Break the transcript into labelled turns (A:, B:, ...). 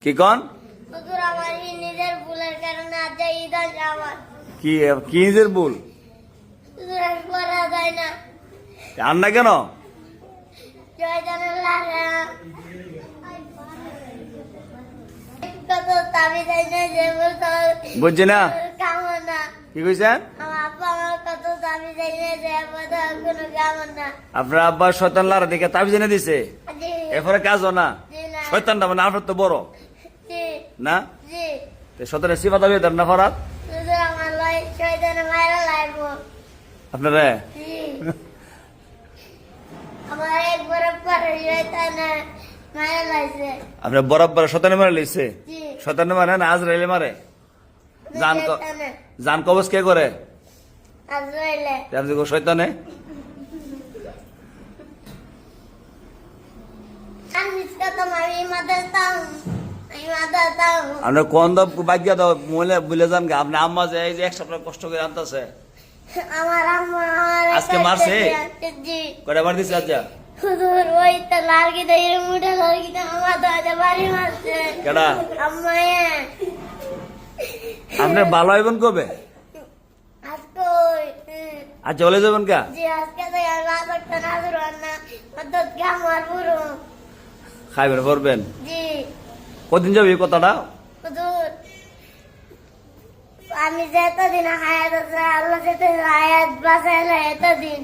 A: কি কন
B: হুজুর আমার নিজের ভুলের কারণে আজ ঈদ আসে আমার।
A: কি কি নিজের ভুল
B: হুজুর আর পড়া যায় না।
A: আর না কেন
B: শয়তানের লাগে কত দাবি চাই না যে বলতো
A: বুঝছি না
B: কামন না।
A: কি কইছেন
B: আমার আব্বা আমার কত দাবি চাই না যে বলতো কোনো কামন না।
A: আপনার আব্বা শয়তান লারা দিকে তাবিজ এনে দিছে
B: জি
A: এরপরে কাজও না
B: জি না
A: শয়তানটা মানে আপনার তো বড়
B: জি
A: না
B: জি
A: শয়তানের সিফাত হবে তার না ফরাত
B: হুজুর আমার লাই শয়তানের মায়েরা লাগবো।
A: আপনারা
B: জি আমার একবার পরে শয়তানের মায়েরা লাগছে।
A: আপনার বরাবর শয়তানে মারে লইছে
B: জি
A: শয়তানে মারে না আজরাইলে মারে জান
B: শয়তানের
A: জান কবজ কে করে
B: আজরাইলে
A: আপনি কো শয়তানে
B: আমি কত আমি মাদার তাও আমি মাদার তাও
A: আপনার কোন দাও বাগ্যা দাও মহিলা ভুলে যান গা আপনি আম্মা যে এই যে এক সপ্তাহ কষ্ট করে আনতেছে
B: আমার আম্মা আমার
A: আজকে মারছে?
B: জি
A: কয়টা বার দিছে আচ্ছা
B: হুজুর ওই তো লাড়কি তো এর মুঠে লাড়কি তো আমার দাদা বাড়ি মারছে
A: কেডা
B: আম্মা
A: আপনার ভালো হইবেন কবে
B: আজকে ওই
A: আর চলে যাবেন কা
B: জি আজকে তো আর রাত একটা না ধরো না মদত কে আমার পুরো
A: খাইবেন করবেন
B: জি
A: কদিন যাবে এই কথাটা
B: হুজুর আমি যে এতদিন হায়াত আছে আল্লাহ যেতে হায়াত বাঁচাইলে এতদিন